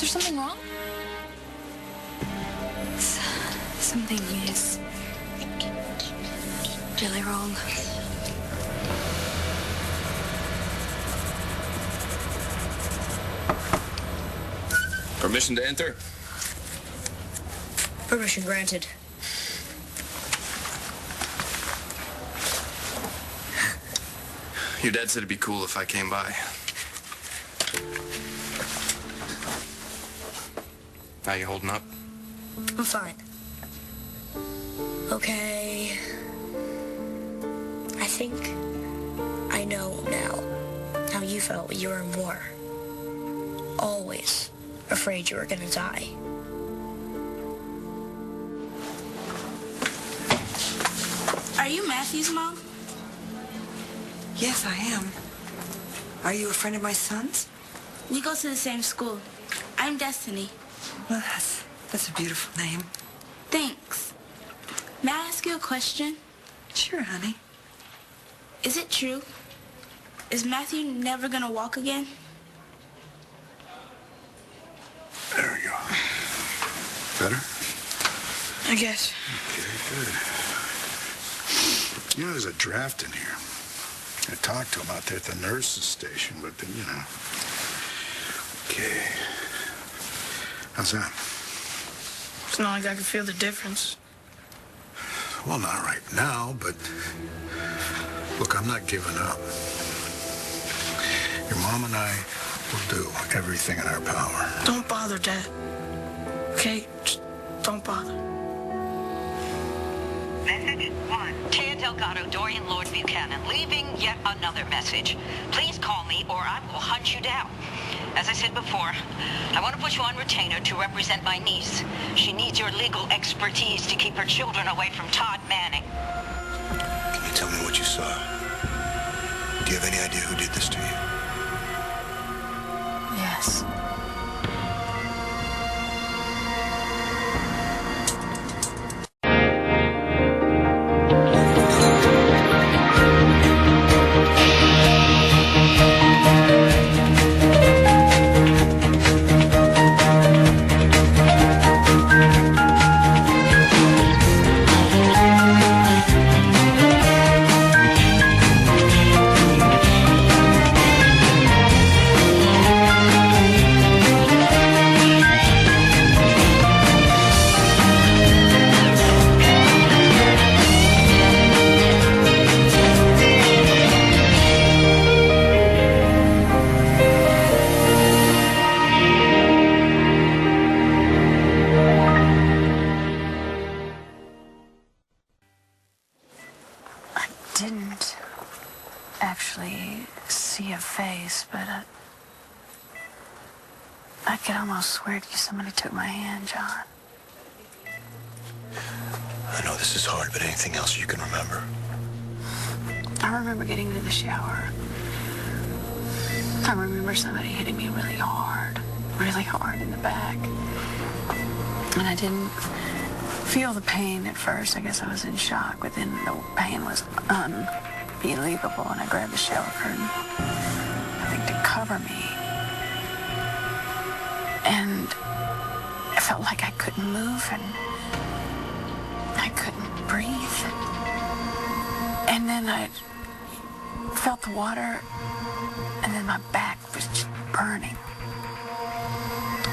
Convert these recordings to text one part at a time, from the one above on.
there something wrong? Something is really wrong. Permission to enter? Permission granted. Your dad said it'd be cool if I came by. How you holding up? I'm fine. Okay. I think I know now how you felt when you were in war. Always afraid you were gonna die. Are you Matthew's mom? Yes, I am. Are you a friend of my son's? We go to the same school. I'm Destiny. Well, that's a beautiful name. Thanks. May I ask you a question? Sure, honey. Is it true? Is Matthew never gonna walk again? There we go. Better? I guess. Okay, good. You know, there's a draft in here. I talked to him out there at the nurse's station, but then, you know. Okay. How's that? It's not like I can feel the difference. Well, not right now, but look, I'm not giving up. Your mom and I will do everything in our power. Don't bother, Dad. Okay? Just don't bother. Message 1. Tia Delgado, Dorian Lord Buchanan, leaving yet another message. Please call me or I will hunt you down. As I said before, I want to put you on retainer to represent my niece. She needs your legal expertise to keep her children away from Todd Manning. Can you tell me what you saw? Do you have any idea who did this to you? Yes. I could almost swear to you somebody took my hand, John. I know this is hard, but anything else you can remember? I remember getting into the shower. I remember somebody hitting me really hard in the back. And I didn't feel the pain at first. I guess I was in shock, but then the pain was unbelievable, and I grabbed the shower curtain, I think, to cover me. And I felt like I couldn't move, and I couldn't breathe. And then I felt the water, and then my back was just burning.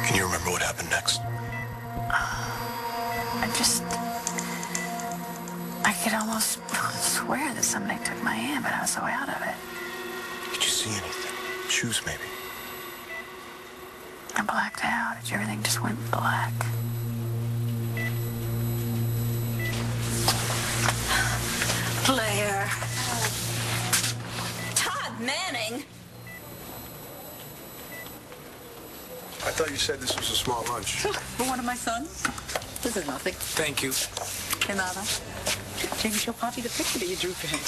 Can you remember what happened next? I could almost swear that somebody took my hand, but I was so out of it. Did you see anything? Shoes, maybe? I blacked out. Everything just went black. Blair. Todd Manning. I thought you said this was a small lunch. For one of my sons? This is nothing. Thank you. De nada. Maybe she'll copy the picture that you drew for him.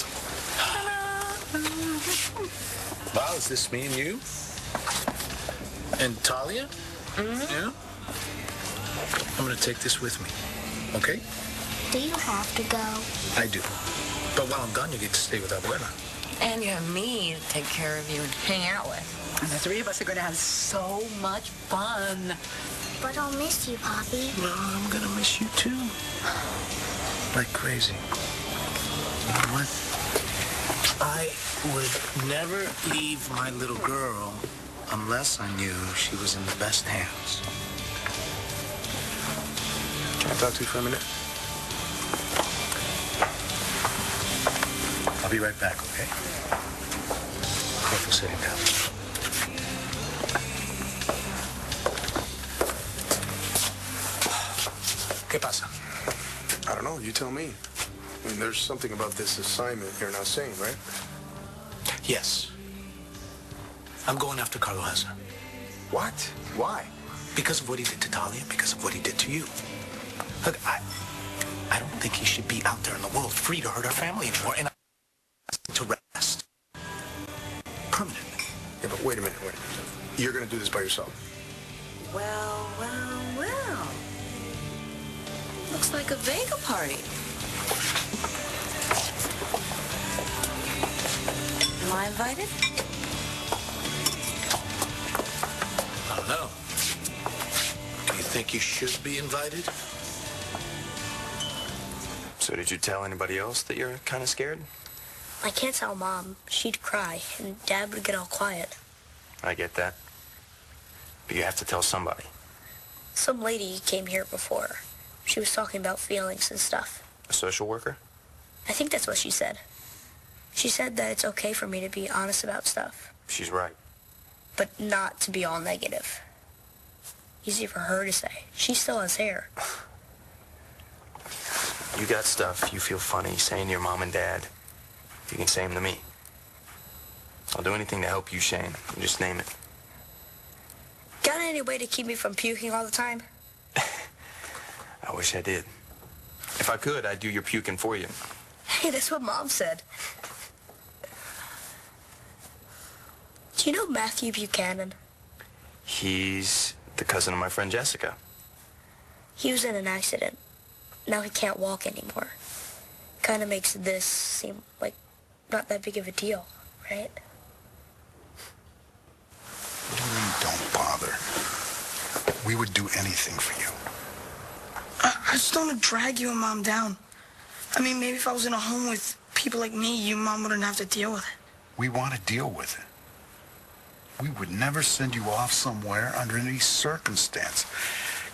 Wow, is this me and you? And Talia? Mm-hmm. Yeah? I'm gonna take this with me, okay? Do you have to go? I do. But while I'm gone, you get to stay with Abuela. And you have me to take care of you and hang out with. And the three of us are going to have so much fun. But I'll miss you, Poppy. Well, I'm gonna miss you too. Like crazy. You know what? I would never leave my little girl unless I knew she was in the best hands. Can I talk to you for a minute? I'll be right back, okay? Careful sitting down. ¿Qué pasa? I don't know. You tell me. I mean, there's something about this assignment you're not saying, right? Yes. I'm going after Carlo Hessa. What? Why? Because of what he did to Talia, because of what he did to you. Look, I don't think he should be out there in the world free to hurt our family anymore, and to rest. Permanently. Yeah, but wait a minute. You're going to do this by yourself? Well. Looks like a Vega party. Am I invited? I don't know. Do you think you should be invited? So did you tell anybody else that you're kind of scared? I can't tell Mom. She'd cry, and Dad would get all quiet. I get that. But you have to tell somebody. Some lady came here before. She was talking about feelings and stuff. A social worker? I think that's what she said. She said that it's okay for me to be honest about stuff. She's right. But not to be all negative. Easy for her to say. She still has hair. You got stuff you feel funny saying to your mom and dad. You can say them to me. I'll do anything to help you, Shane. You just name it. Got any way to keep me from puking all the time? I wish I did. If I could, I'd do your puking for you. Hey, that's what Mom said. Do you know Matthew Buchanan? He's the cousin of my friend Jessica. He was in an accident. Now he can't walk anymore. Kind of makes this seem like not that big of a deal, right? What do you mean, don't bother? We would do anything for you. I just don't want to drag you and Mom down. I mean, maybe if I was in a home with people like me, you and Mom wouldn't have to deal with it. We want to deal with it. We would never send you off somewhere under any circumstance.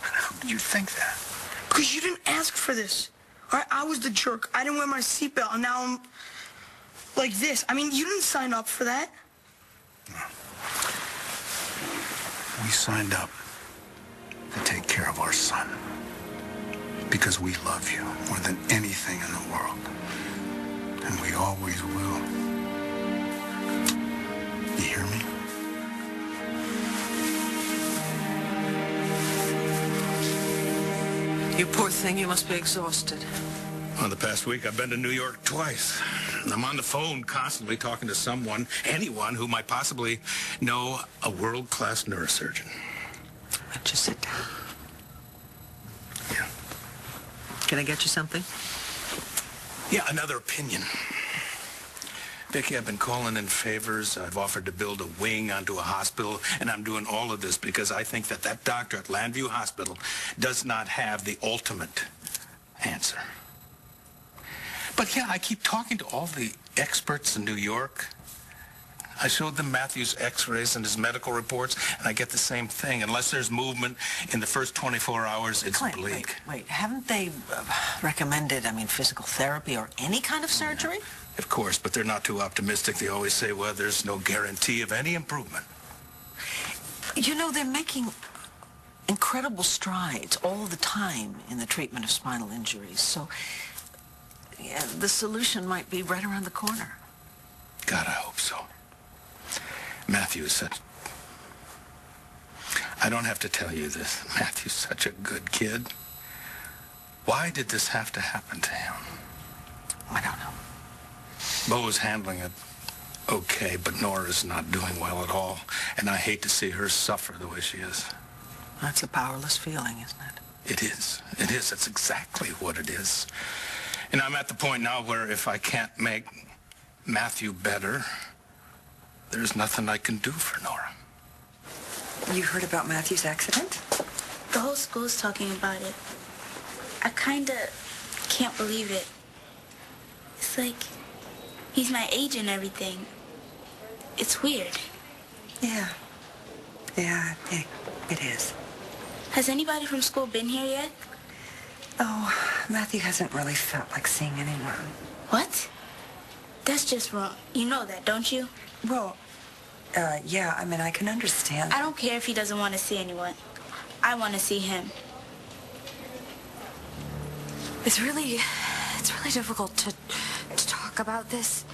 How do you think that? Because you didn't ask for this. All right, I was the jerk. I didn't wear my seatbelt, and now I'm like this. I mean, you didn't sign up for that. No. We signed up to take care of our son. Because we love you more than anything in the world. And we always will. You hear me? You poor thing, you must be exhausted. Well, the past week, I've been to New York twice. I'm on the phone constantly talking to someone, anyone who might possibly know a world-class neurosurgeon. Why don't you sit down? Yeah. Can I get you something? Yeah, another opinion. Vicki, I've been calling in favors. I've offered to build a wing onto a hospital, and I'm doing all of this because I think that that doctor at Landview Hospital does not have the ultimate answer. But yeah, I keep talking to all the experts in New York. I showed them Matthew's x-rays and his medical reports, and I get the same thing. Unless there's movement in the first 24 hours, it's bleak. Wait. Haven't they recommended, physical therapy or any kind of surgery? Yeah, of course, but they're not too optimistic. They always say, well, there's no guarantee of any improvement. You know, they're making incredible strides all the time in the treatment of spinal injuries. So, yeah, the solution might be right around the corner. God, I hope so. Matthew is such... I don't have to tell you this. Matthew's such a good kid. Why did this have to happen to him? I don't know. Bo is handling it okay, but Nora's not doing well at all. And I hate to see her suffer the way she is. That's a powerless feeling, isn't it? It is. It is. That's exactly what it is. And I'm at the point now where if I can't make Matthew better, there's nothing I can do for Nora. You heard about Matthew's accident? The whole school's talking about it. I kinda can't believe it. It's like he's my age and everything. It's weird. Yeah. Yeah, it is. Has anybody from school been here yet? Oh, Matthew hasn't really felt like seeing anyone. What? That's just wrong. You know that, don't you? Well, yeah, I mean, I can understand. I don't care if he doesn't want to see anyone. I want to see him. It's really difficult to talk about this.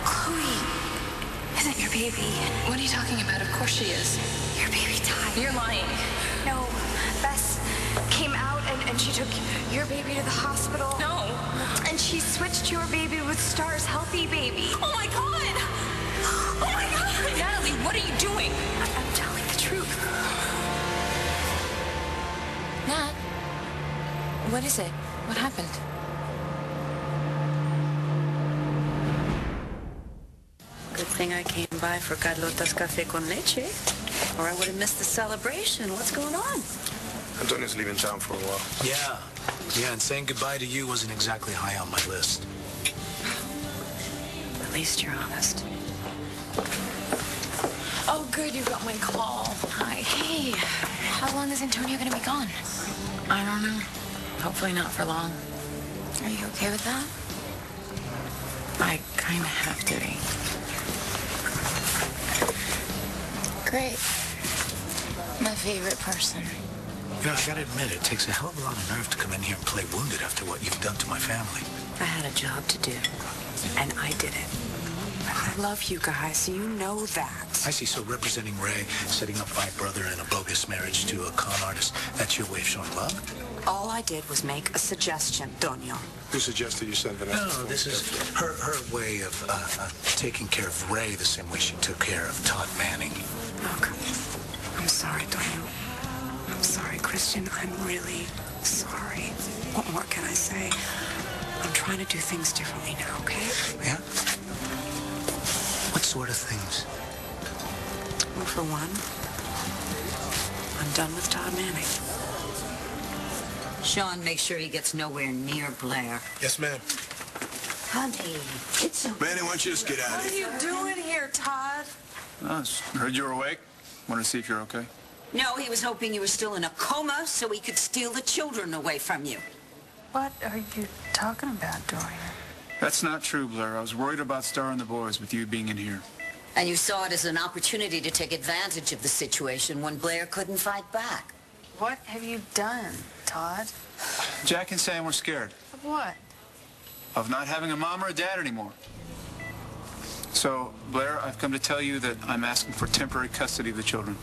Chloe isn't your baby. What are you talking about? Of course she is. Your baby died. You're lying. No, Bess came out and she took your baby to the hospital. No. And she switched your baby with Star's healthy baby. Oh my God! Oh my God! Natalie, what are you doing? I'm telling the truth. Nat, what is it? What happened? Good thing I came by for Carlota's Café con Leche, or I would have missed the celebration. What's going on? Antonio's leaving town for a while. Yeah, and saying goodbye to you wasn't exactly high on my list. At least you're honest. Oh, good, you got my call. Hi. Hey, how long is Antonio going to be gone? I don't know. Hopefully not for long. Are you okay with that? I kind of have to be. Great. My favorite person. You know, I gotta admit, it takes a hell of a lot of nerve to come in here and play wounded after what you've done to my family. I had a job to do, and I did it. I love you guys. You know that. I see. So representing Ray, setting up my brother in a bogus marriage to a con artist, that's your way of showing love? All I did was make a suggestion, Tonio. Who suggested you send Vanessa? No, this is her way of taking care of Ray the same way she took care of Todd Manning. Look, I'm sorry, Tonio. I'm sorry, Christian. I'm really sorry. What more can I say? I'm trying to do things differently now, okay? Yeah? What sort of things? Well, for one, I'm done with Todd Manning. Sean, make sure he gets nowhere near Blair. Yes, ma'am. Honey, it's okay. Manny, why don't you just get out of here? What are you doing here, Todd? I heard you were awake. Wanted to see if you're okay. No, he was hoping you were still in a coma so he could steal the children away from you. What are you talking about, Dorian? That's not true, Blair. I was worried about Star and the boys with you being in here. And you saw it as an opportunity to take advantage of the situation when Blair couldn't fight back. What have you done, Todd? Jack and Sam were scared Of what? of not having a mom or a dad anymore. So, Blair, I've come to tell you that I'm asking for temporary custody of the children.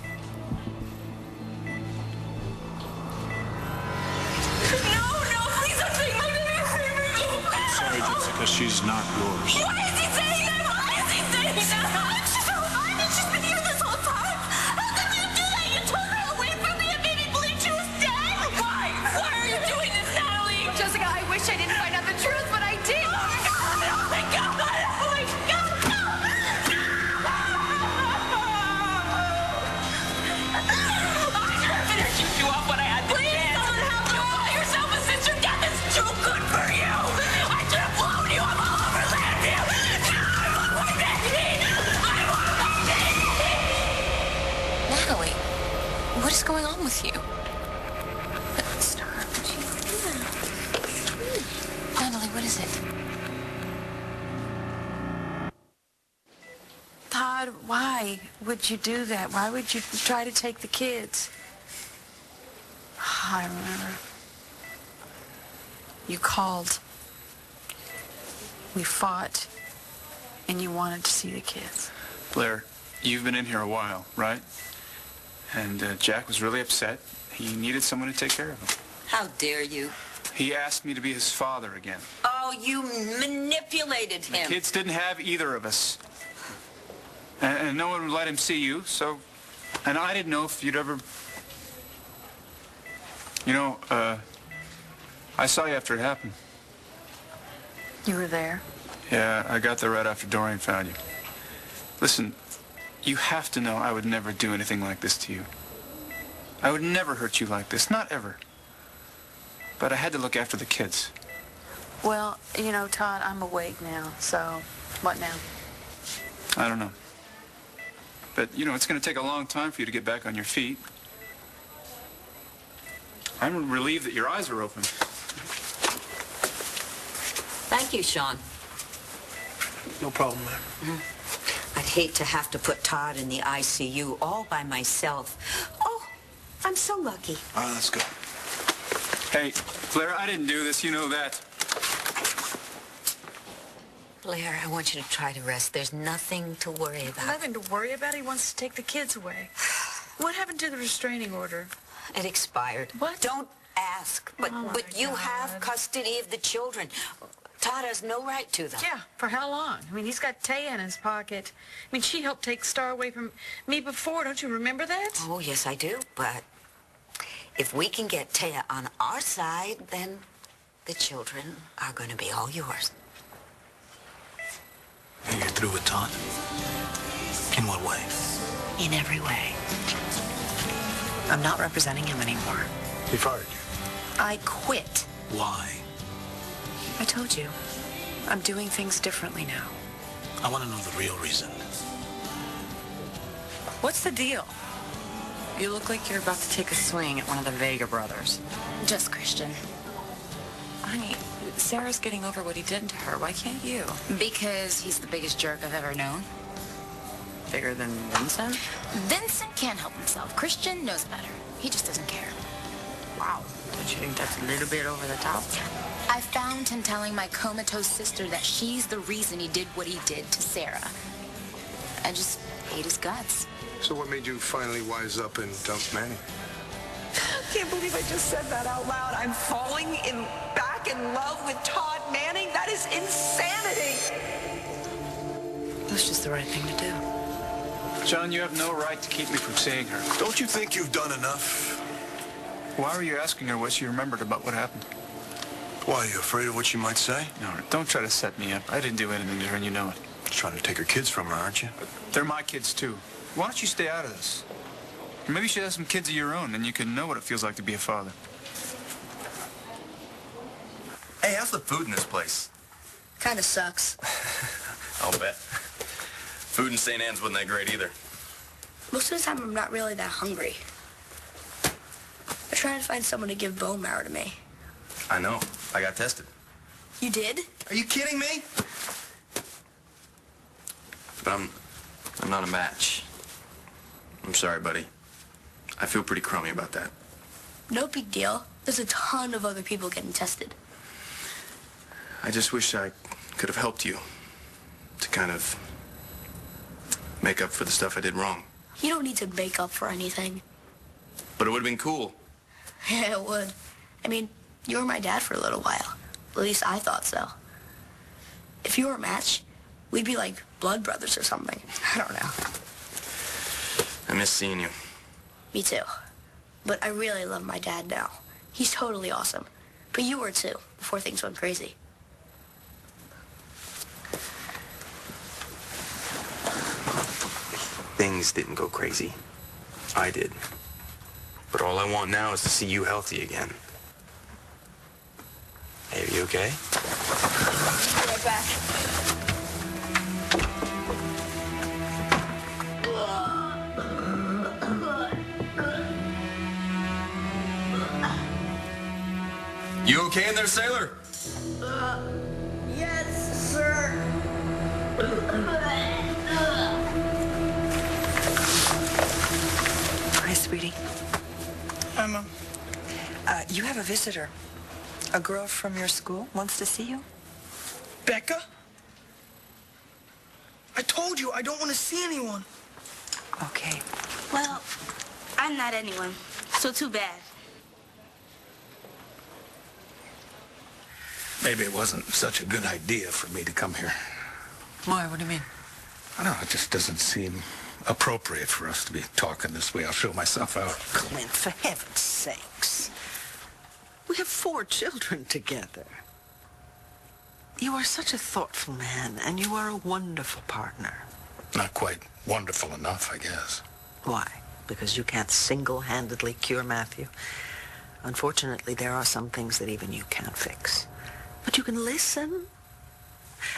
Sorry, Jessica, she's not yours. Why is he saying that? Why is he saying that? She's so fine and she's been here this whole time. How could you do that? You took her away from me and made me believe she was dead. Why? Why are you doing this, Natalie? Jessica, I wish I didn't find out the truth, but I did. Oh my God! Oh my God! Oh my God! No! I should have finished you two off when I had the chance. Someone help me! You call yourself a sister? Death is too good for you. I should have blown you up all over Landview. No, I want my baby. I want my baby. Natalie, what is going on with you? Stop. Natalie, what is it? Todd, why would you do that? Why would you try to take the kids? I remember. You called. We fought. And you wanted to see the kids. Blair, you've been in here a while, right? And Jack was really upset. He needed someone to take care of him. How dare you? He asked me to be his father again. Oh, you manipulated The him. kids didn't have either of us. And no one would let him see you, so... And I didn't know if you'd ever... You know, I saw you after it happened. You were there? Yeah, I got there right after Dorian found you. Listen, You have to know I would never do anything like this to you. I would never hurt you like this, not ever. But I had to look after the kids. Well, you know, Todd, I'm awake now, so what now? I don't know. But, you know, it's going to take a long time for you to get back on your feet. I'm relieved that your eyes are open. Thank you, Sean. No problem, ma'am. I'd hate to have to put Todd in the ICU all by myself. Oh, I'm so lucky. All right, let's go. Hey, Blair, I didn't do this. You know that. Blair, I want you to try to rest. There's nothing to worry about. Nothing to worry about. He wants to take the kids away. What happened to the restraining order? It expired. What? Don't ask. But you have custody of the children. Todd has no right to them. Yeah, for how long? I mean, he's got Taya in his pocket. I mean, she helped take Star away from me before. Don't you remember that? Oh, yes, I do. But if we can get Taya on our side, then the children are going to be all yours. And you're through with Todd? In what way? In every way. I'm not representing him anymore. He fired you. I quit. Why? I told you. I'm doing things differently now. I want to know the real reason. What's the deal? You look like you're about to take a swing at one of the Vega brothers. Just Christian. Honey, Sarah's getting over what he did to her. Why can't you? Because he's the biggest jerk I've ever known. Bigger than Vincent? Vincent can't help himself. Christian knows better. He just doesn't care. Wow. Don't you think that's a little bit over the top? I found him telling my comatose sister that she's the reason he did what he did to Sarah. I just hate his guts. So what made you finally wise up and dump Manny? I can't believe I just said that out loud. I'm falling back in love with Todd Manning. That is insanity. It was just the right thing to do. John, you have no right to keep me from seeing her. Don't you think you've done enough? Why were you asking her what she remembered about what happened? Why, are you afraid of what she might say? No, don't try to set me up. I didn't do anything to her, and you know it. You're trying to take her kids from her, aren't you? They're my kids, too. Why don't you stay out of this? Or maybe you should have some kids of your own, then you can know what it feels like to be a father. Hey, how's the food in this place? Kinda sucks. I'll bet. Food in St. Anne's wasn't that great either. Most of the time, I'm not really that hungry. I'm trying to find someone to give bone marrow to me. I know. I got tested. You did? Are you kidding me? But I'm not a match. I'm sorry, buddy. I feel pretty crummy about that. No big deal. There's a ton of other people getting tested. I just wish I could have helped you to kind of make up for the stuff I did wrong. You don't need to make up for anything. But it would have been cool. Yeah, it would. I mean, you were my dad for a little while. At least I thought so. If you were a match, we'd be like blood brothers or something. I don't know. I miss seeing you. Me too. But I really love my dad now. He's totally awesome. But you were too, before things went crazy. Things didn't go crazy. I did. But all I want now is to see you healthy again. Hey, are you okay? Be right back. You okay in there, sailor? Yes, sir. Hi, sweetie. Hi, Mom. You have a visitor. A girl from your school wants to see you. Becca? I told you I don't want to see anyone. Okay. Well, I'm not anyone, so too bad. Maybe it wasn't such a good idea for me to come here. Why? What do you mean? I don't know, it just doesn't seem appropriate for us to be talking this way. I'll show myself out. Clint, for heaven's sakes. We have 4 children together. You are such a thoughtful man, and you are a wonderful partner. Not quite wonderful enough, I guess. Why? Because you can't single-handedly cure Matthew? Unfortunately, there are some things that even you can't fix. But you can listen.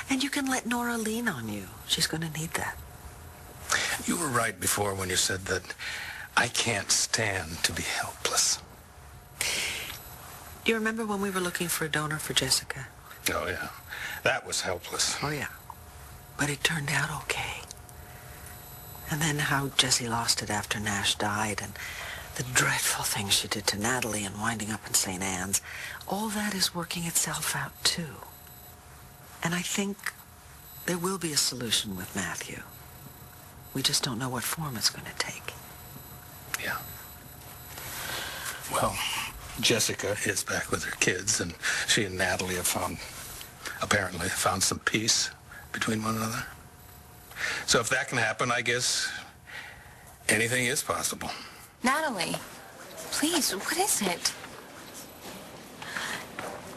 And you can let Nora lean on you. She's going to need that. You were right before when you said that I can't stand to be helpless. Do you remember when we were looking for a donor for Jessica? Oh, yeah. That was helpless. Oh, yeah. But it turned out okay. And then how Jessie lost it after Nash died, and the dreadful things she did to Natalie and winding up in St. Anne's. All that is working itself out, too. And I think there will be a solution with Matthew. We just don't know what form it's going to take. Yeah. Well, Jessica is back with her kids, and she and Natalie have apparently found some peace between one another. So if that can happen, I guess anything is possible. Natalie, please, what is it?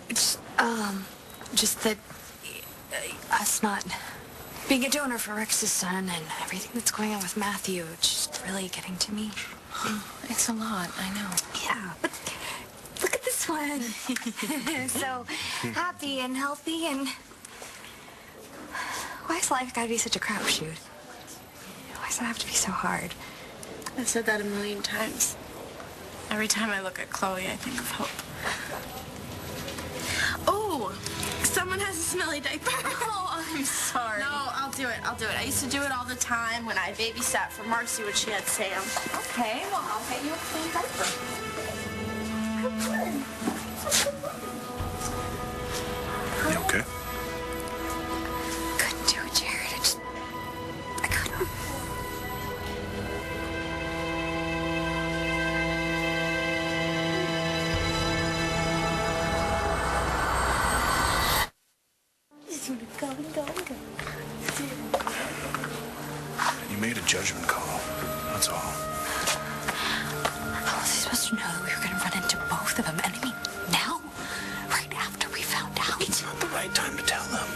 It's, just that us not being a donor for Rex's son and everything that's going on with Matthew, it's just really getting to me. It's a lot, I know. Yeah, but look at this one. So happy and healthy, and why has life gotta be such a crapshoot? Why does it have to be so hard? I've said that a million times. Every time I look at Chloe, I think of hope. Oh, someone has a smelly diaper. Oh, I'm sorry. No, I'll do it. I used to do it all the time when I babysat for Marcy when she had Sam. Okay, well, I'll get you a clean diaper. You okay? Couldn't do it, Jared. I couldn't. You made a judgment call. That's all. How was I supposed to know that we were going to run into both of them? And I mean, now? Right after we found out? It's not the right time to tell them.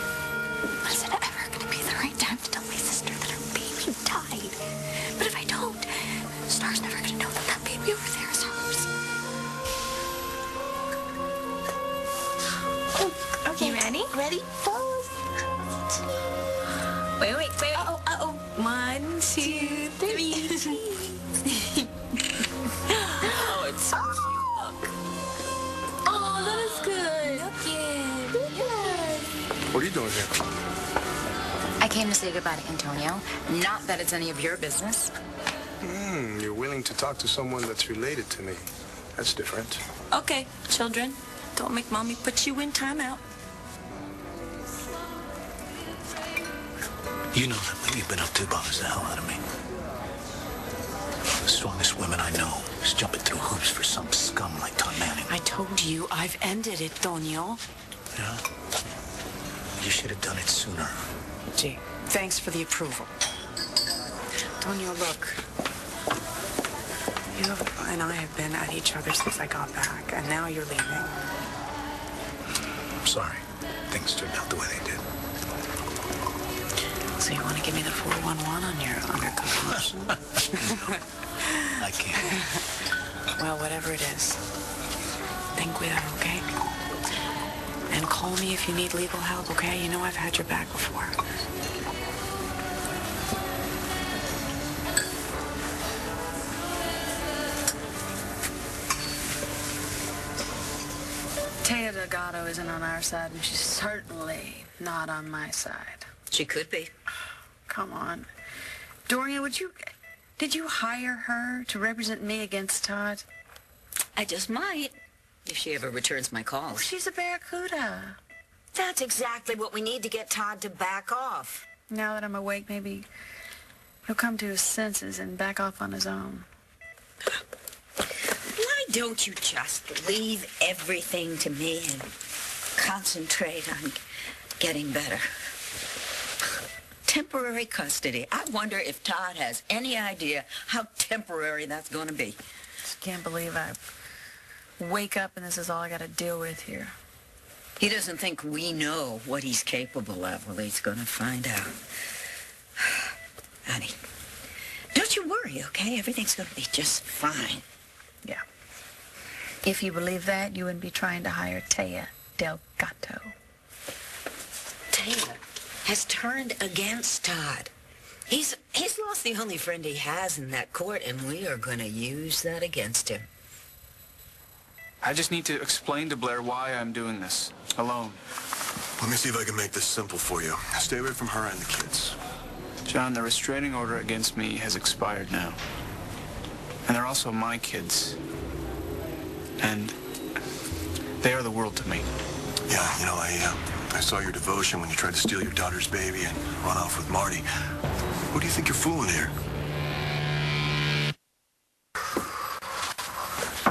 But is it ever going to be the right time to tell my sister that her baby died? But if I don't, Star's never going to know that that baby over there is hers. Okay, you ready? Ready? Wait. Uh-oh. 1, 2, 3. Oh, it's so cute. Oh, that is good. Look it. What are you doing here? I came to say goodbye to Antonio. Not that it's any of your business. You're willing to talk to someone that's related to me. That's different. Okay, children. Don't make Mommy put you in timeout. You know that what you've been up to bothers the hell out of me. The strongest women I know is jumping through hoops for some scum like Todd Manning. I told you I've ended it, Tonio. Yeah? You should have done it sooner. Gee, thanks for the approval. Tonio, look. You and I have been at each other since I got back, and now you're leaving. I'm sorry. Things turned out the way they did. So you want to give me the 411 on your undercover promotion? I can't. Well, whatever it is, think with her, okay? And call me if you need legal help, okay? You know I've had your back before. Taya Delgado isn't on our side, and she's certainly not on my side. She could be. Come on. Dorian, did you hire her to represent me against Todd? I just might, if she ever returns my calls. She's a barracuda. That's exactly what we need to get Todd to back off. Now that I'm awake, maybe he'll come to his senses and back off on his own. Why don't you just leave everything to me and concentrate on getting better? Temporary custody. I wonder if Todd has any idea how temporary that's going to be. Just can't believe I wake up and this is all I got to deal with here. He doesn't think we know what he's capable of. Well, he's going to find out. Honey, worry, okay? Everything's going to be just fine. Yeah. If you believe that, you wouldn't be trying to hire Taya Del Gato. Taylor has turned against Todd. He's lost the only friend he has in that court, and we are going to use that against him. I just need to explain to Blair why I'm doing this, alone. Let me see if I can make this simple for you. Stay away from her and the kids. John, the restraining order against me has expired now. And they're also my kids. And they are the world to me. Yeah, you know, I saw your devotion when you tried to steal your daughter's baby and run off with Marty. Who do you think you're fooling here?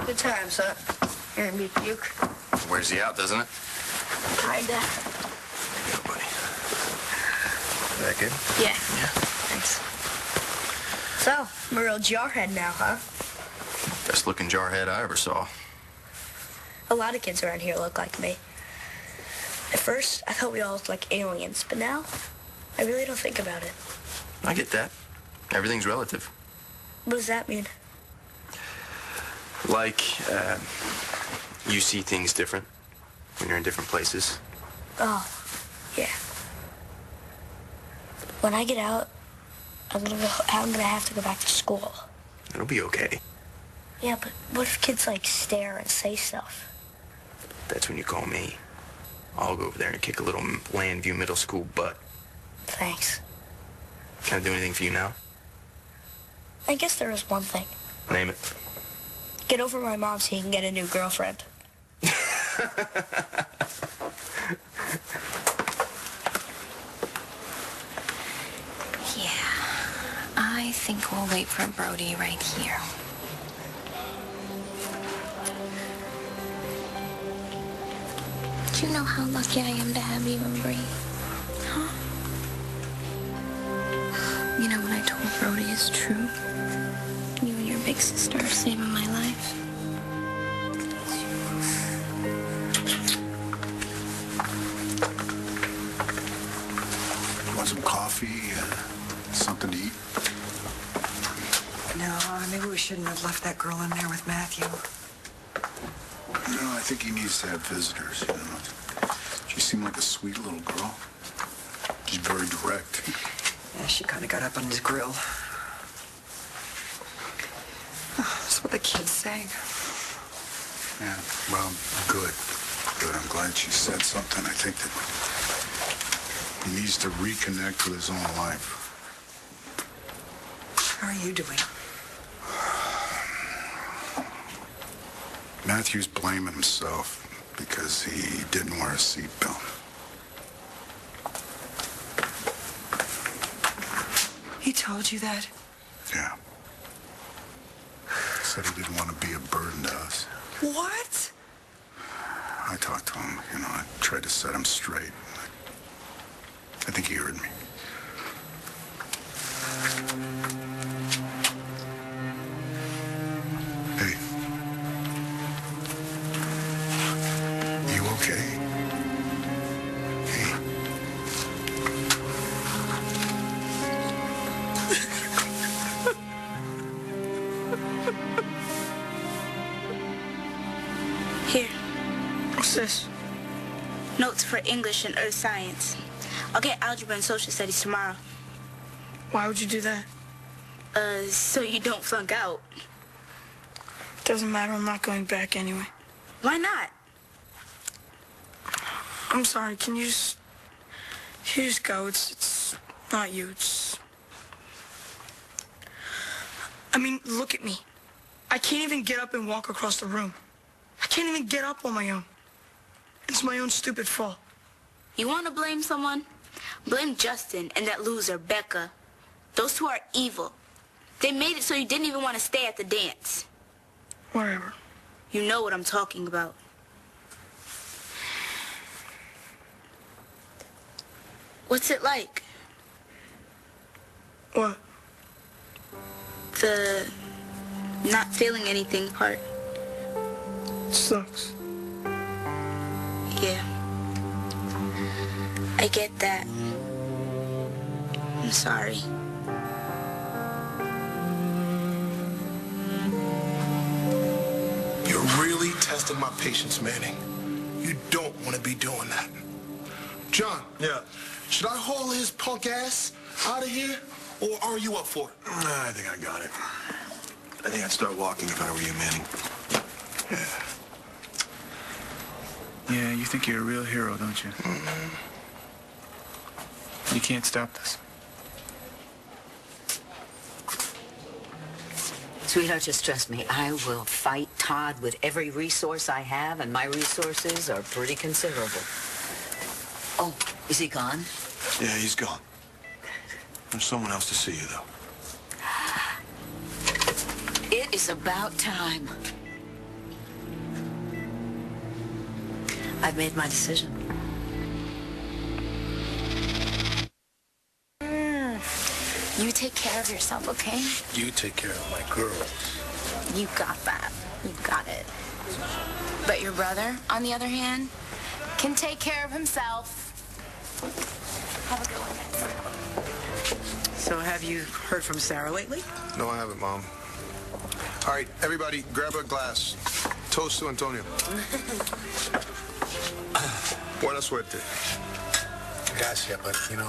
Good times, huh? You're gonna be puke. Wears you out, doesn't it? Kinda. Yeah, buddy. That good? Yeah. Thanks. So, I'm a real jarhead now, huh? Best looking jarhead I ever saw. A lot of kids around here look like me. At first, I thought we all looked like aliens, but now, I really don't think about it. I get that. Everything's relative. What does that mean? Like, you see things different when you're in different places. Oh, yeah. When I get out, I'm gonna have to go back to school. It'll be okay. Yeah, but what if kids, like, stare and say stuff? That's when you call me. I'll go over there and kick a little Landview Middle School butt. Thanks. Can I do anything for you now? I guess there is one thing. Name it. Get over my mom so you can get a new girlfriend. Yeah, I think we'll wait for Brody right here. Do you know how lucky I am to have you and Bree? Huh? You know what I told Brody is true? You and your big sister are saving my life. Want some coffee? Something to eat? No, maybe we shouldn't have left that girl in there with Matthew. No, I think he needs to have visitors, you know. She seemed like a sweet little girl. She's very direct. Yeah, she kind of got up on his grill. That's what the kids say. Yeah, well, good. Good. I'm glad she said something. I think that he needs to reconnect with his own life. How are you doing? Matthew's blaming himself because he didn't wear a seatbelt. He told you that? Yeah. Said he didn't want to be a burden to us. What? I talked to him, you know, I tried to set him straight. I think he heard me. Hey. You okay? Hey. Here. What's this? Notes for English and Earth Science. I'll get algebra and social studies tomorrow. Why would you do that? So you don't flunk out. Doesn't matter, I'm not going back anyway. Why not? I'm sorry, can you just go? It's not you, I mean, look at me. I can't even get up and walk across the room. I can't even get up on my own. It's my own stupid fault. You want to blame someone? Blame Justin and that loser, Becca. Those two are evil. They made it so you didn't even want to stay at the dance. Whatever. You know what I'm talking about. What's it like? What? The not feeling anything part. Sucks. Yeah. I get that. I'm sorry. You're really testing my patience, Manning. You don't want to be doing that. John. Yeah. Should I haul his punk ass out of here, or are you up for it? I think I got it. I think I'd start walking if I were you, Manning. Yeah, you think you're a real hero, don't you? You can't stop this. Sweetheart, just trust me. I will fight Todd with every resource I have, and my resources are pretty considerable. Oh, is he gone? Yeah, he's gone. There's someone else to see you, though. It is about time. I've made my decision. You take care of yourself, okay? You take care of my girls. You got that. You got it. But your brother, on the other hand, can take care of himself. Have a good one, guys. So have you heard from Sarah lately? No, I haven't, Mom. All right, everybody, grab a glass. Toast to Antonio. Buena suerte. Gracias, but, you know,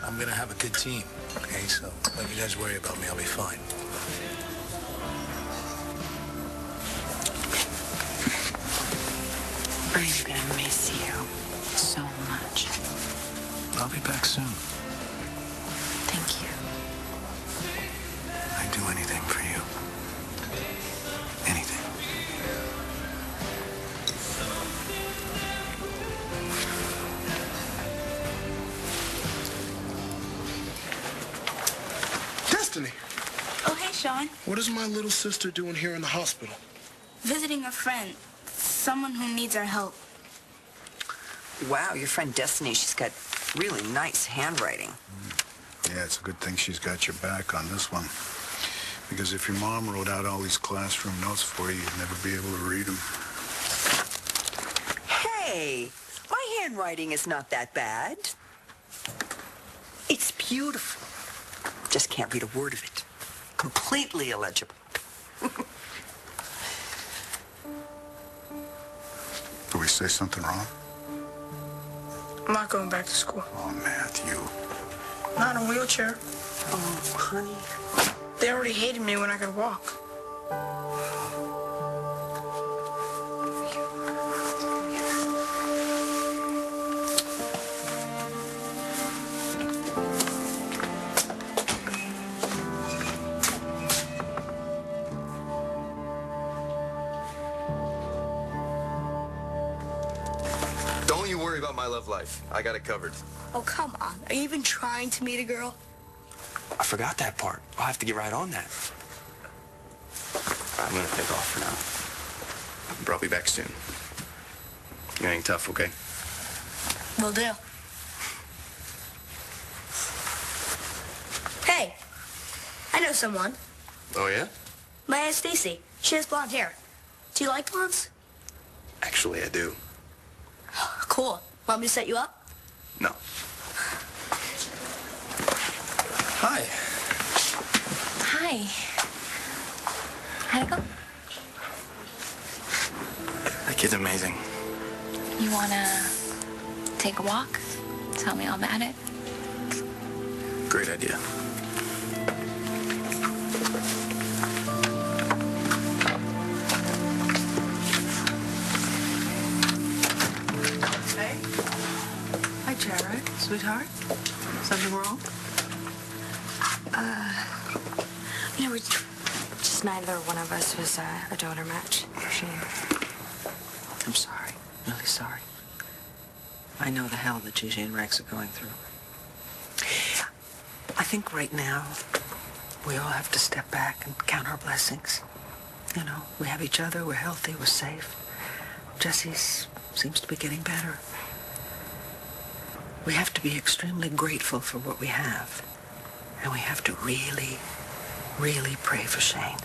I'm going to have a good team, okay? So don't you guys worry about me. I'll be fine. I'm gonna miss you so much. I'll be back soon. Thank you. I'd do anything for you. Anything. Destiny! Oh, hey, Sean. What is my little sister doing here in the hospital? Visiting a friend. Someone who needs our help. Wow, your friend Destiny, she's got really nice handwriting. Yeah, it's a good thing she's got your back on this one. Because if your mom wrote out all these classroom notes for you, you'd never be able to read them. Hey, my handwriting is not that bad. It's beautiful. Just can't read a word of it. Completely illegible. Did we say something wrong? I'm not going back to school. Oh, Matthew. Not in a wheelchair. Oh, honey. They already hated me when I could walk. Don't you worry about my love life. I got it covered. Oh, come on. Are you even trying to meet a girl? I forgot that part. I'll have to get right on that. I'm gonna take off for now. But I'll be back soon. You ain't tough, okay? Will do. Hey, I know someone. Oh, yeah? My Aunt Stacy. She has blonde hair. Do you like blondes? Actually, I do. Cool. Want me to set you up? No. Hi. Hi. How'd it go? That kid's amazing. You wanna take a walk? Tell me all about it? Great idea. Hey. Hi, Jared. Sweetheart. Something wrong? You know, just neither one of us was a donor match. I'm sorry. Really sorry. I know the hell that Gigi and Rex are going through. I think right now we all have to step back and count our blessings. You know, we have each other, we're healthy, we're safe. Jesse seems to be getting better. We have to be extremely grateful for what we have. And we have to really, really pray for Shane.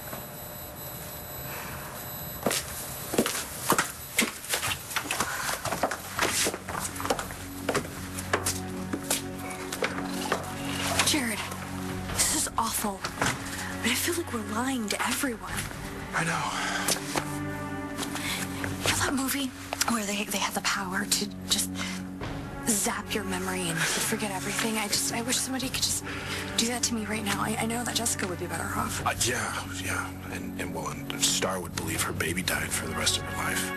Jared, this is awful. But I feel like we're lying to everyone. I know. You know that movie where they had the power to just zap your memory and you forget everything? I wish somebody could just do that to me right now. I know that Jessica would be better off. Yeah. And Star would believe her baby died for the rest of her life.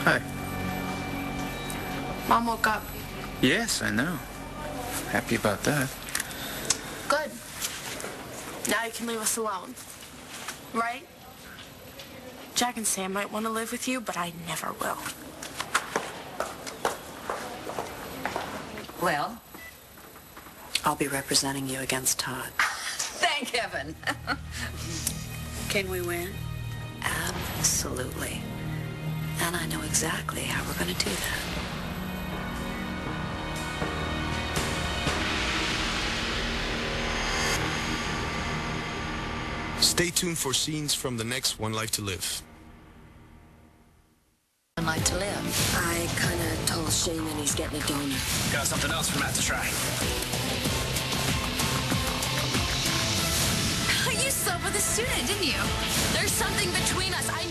Hi. Mom woke up. Yes, I know. Happy about that. Good. Now you can leave us alone. Right? Jack and Sam might want to live with you, but I never will. Well, I'll be representing you against Todd. thank heaven. Can we win? Absolutely. And I know exactly how we're going to do that. Stay tuned for scenes from the next One Life to Live. One Life to Live. I kind of told Shane that he's getting a donor. Got something else for Matt to try. You slept with a student, didn't you? There's something between us. I